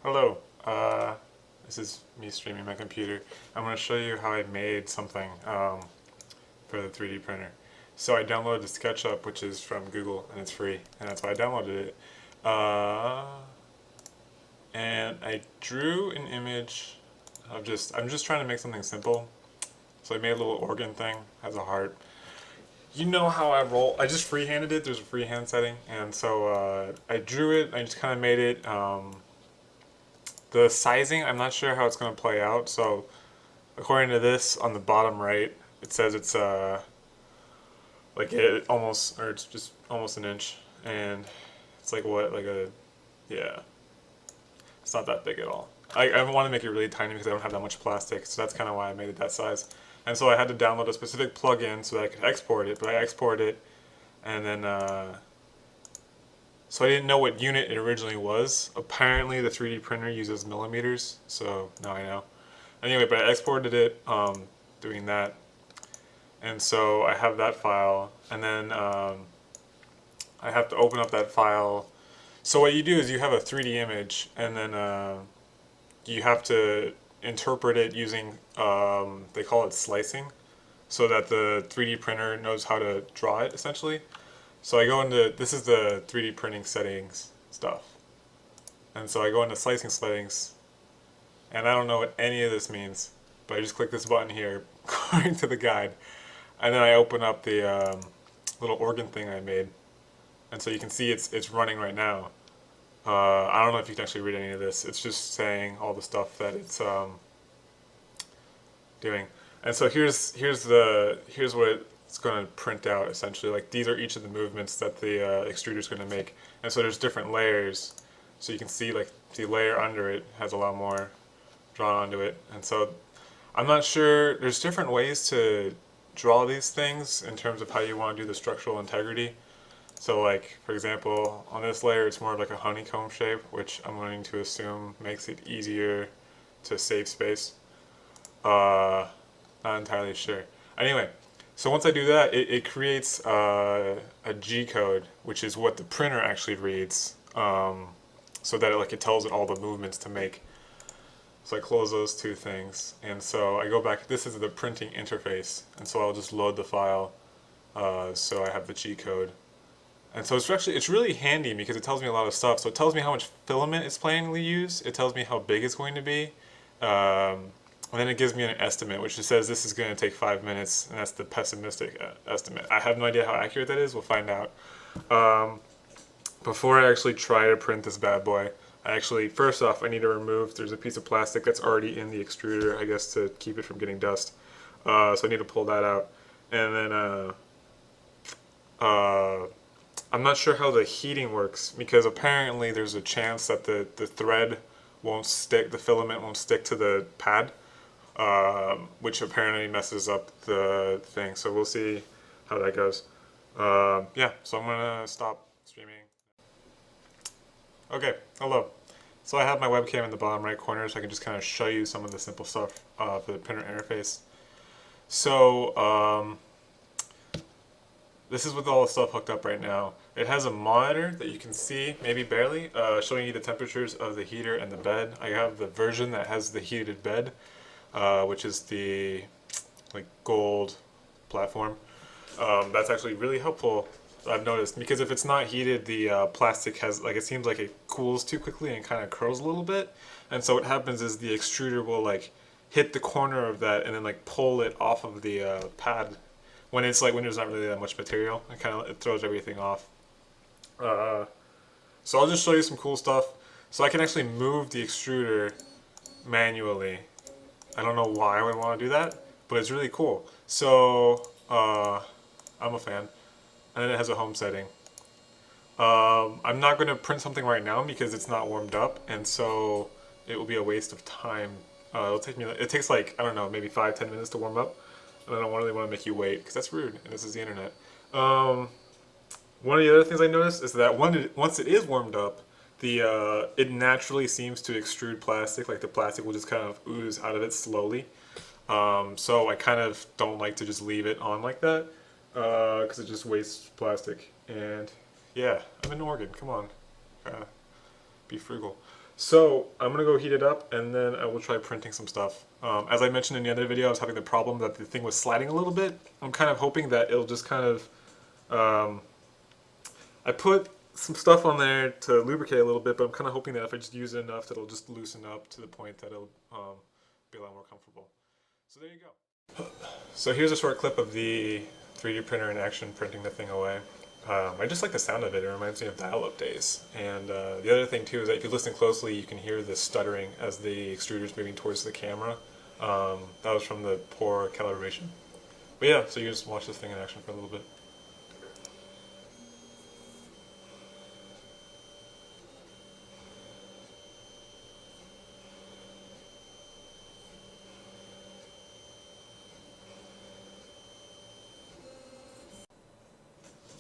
Hello, this is me streaming my computer. I'm going to show you how I made something for the 3D printer. So I downloaded SketchUp, which is from Google, and it's free, and that's why I downloaded it. Uh, and I drew an image of I'm just trying to make something simple. So I made a little organ thing, has a heart. You know how I roll. I just freehanded it. There's a freehand setting, and so I drew it. I just kind of made it. The sizing, I'm not sure how it's going to play out. So according to this, on the bottom right, it says it's like it almost, or it's just almost an inch, and it's like what, like a, yeah, it's not that big at all. I want to make it really tiny because I don't have that much plastic, so that's kind of why I made it that size. And so I had to download a specific plugin so that I could export it, but I exported it, and then so I didn't know what unit it originally was. Apparently the 3D printer uses millimeters, so now I know. Anyway, but I exported it doing that. And so I have that file, and then I have to open up that file. So what you do is you have a 3D image, and then you have to interpret it using, they call it slicing, so that the 3D printer knows how to draw it, essentially. So I go into, this is the 3D printing settings stuff. And so I go into slicing settings, and I don't know what any of this means, but I just click this button here, according to the guide. And then I open up the little organ thing I made. And so you can see it's running right now. I don't know if you can actually read any of this. It's just saying all the stuff that it's doing. And so here's what it's going to print out essentially. Like these are each of the movements that the extruder is going to make. And so there's different layers. So you can see like the layer under it has a lot more drawn onto it. And so I'm not sure, there's different ways to draw these things in terms of how you want to do the structural integrity. So like, for example, on this layer it's more of like a honeycomb shape, which I'm going to assume makes it easier to save space. Not entirely sure. Anyway, so once I do that, it creates a G code, which is what the printer actually reads, so that it tells it all the movements to make. So I close those two things, and so I go back. This is the printing interface, and so I'll just load the file, so I have the G code. And so it's really handy because it tells me a lot of stuff. So it tells me how much filament it's planning to use. It tells me how big it's going to be. And then it gives me an estimate, which says this is going to take 5 minutes, and that's the pessimistic estimate. I have no idea how accurate that is. We'll find out. Before I actually try to print this bad boy, first off, I need to remove, there's a piece of plastic that's already in the extruder, I guess, to keep it from getting dust. So I need to pull that out. And then I'm not sure how the heating works, because apparently there's a chance that the thread won't stick, the filament won't stick to the pad, which apparently messes up the thing. So we'll see how that goes. Yeah, so I'm gonna stop streaming. Okay, hello. So I have my webcam in the bottom right corner, so I can just kind of show you some of the simple stuff for the printer interface. So this is with all the stuff hooked up right now. It has a monitor that you can see, maybe barely, showing you the temperatures of the heater and the bed. I have the version that has the heated bed, which is the gold platform. That's actually really helpful, I've noticed, because if it's not heated, the plastic has, it seems like it cools too quickly and kind of curls a little bit. And so what happens is the extruder will hit the corner of that and then pull it off of the pad when it's when there's not really that much material. It throws everything off. So I'll just show you some cool stuff. So I can actually move the extruder manually. I don't know why I would want to do that, but it's really cool. So I'm a fan. And then it has a home setting. I'm not going to print something right now because it's not warmed up, and so it will be a waste of time. It takes I don't know, maybe 5-10 minutes to warm up, and I don't really want to make you wait because that's rude, and this is the internet. One of the other things I noticed is that once it is warmed up, it naturally seems to extrude plastic. The plastic will just kind of ooze out of it slowly. So I kind of don't like to just leave it on like that because it just wastes plastic. And yeah, I'm an organ. Come on. Be frugal. So I'm gonna go heat it up, and then I will try printing some stuff. As I mentioned in the other video, I was having the problem that the thing was sliding a little bit. I'm kind of hoping that it'll just kind of, I put some stuff on there to lubricate a little bit, but I'm kind of hoping that if I just use it enough, that it'll just loosen up to the point that it'll be a lot more comfortable. So there you go. So here's a short clip of the 3D printer in action printing the thing away. I just like the sound of it. It reminds me of dial-up days. And the other thing too is that if you listen closely, you can hear the stuttering as the extruder is moving towards the camera. That was from the poor calibration. But yeah, so you just watch this thing in action for a little bit.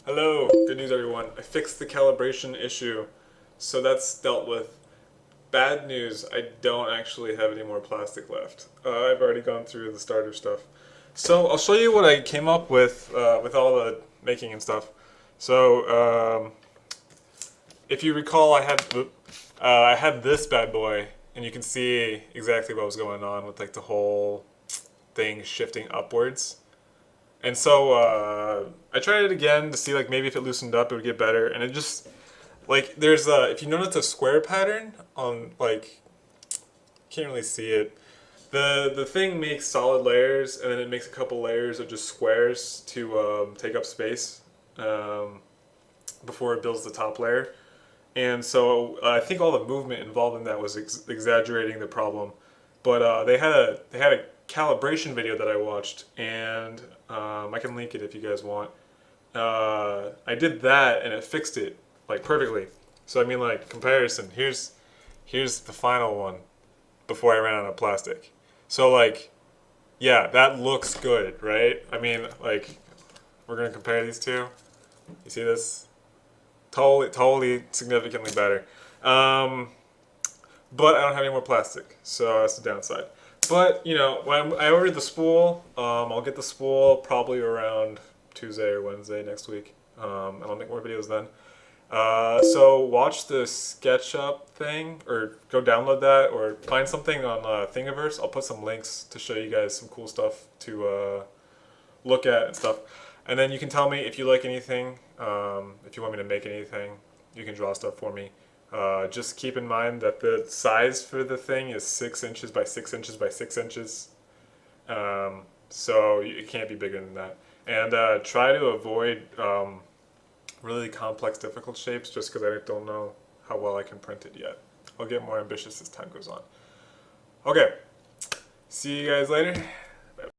Hello, good news everyone. I fixed the calibration issue, so that's dealt with. Bad news, I don't actually have any more plastic left. I've already gone through the starter stuff. So I'll show you what I came up with all the making and stuff. So if you recall, I had this bad boy, and you can see exactly what was going on with like the whole thing shifting upwards. And so I tried it again to see like maybe if it loosened up it would get better, and it just like there's if you notice a square pattern on like, can't really see it. The thing makes solid layers, and then it makes a couple layers of just squares to take up space before it builds the top layer. And so I think all the movement involved in that was exaggerating the problem. But they had a calibration video that I watched, and I can link it if you guys want. I did that, and it fixed it like perfectly. So I mean, like comparison. Here's the final one before I ran out of plastic. So like, yeah, that looks good, right? I mean, like, we're gonna compare these two. You see this? Totally significantly better. But I don't have any more plastic, so that's the downside. But, you know, when I ordered the spool, I'll get the spool probably around Tuesday or Wednesday next week. And I'll make more videos then. So watch the SketchUp thing, or go download that, or find something on Thingiverse. I'll put some links to show you guys some cool stuff to look at and stuff. And then you can tell me if you like anything, if you want me to make anything, you can draw stuff for me. Just keep in mind that the size for the thing is 6 inches by 6 inches by 6 inches. So it can't be bigger than that. And try to avoid really complex, difficult shapes, just because I don't know how well I can print it yet. I'll get more ambitious as time goes on. Okay, see you guys later.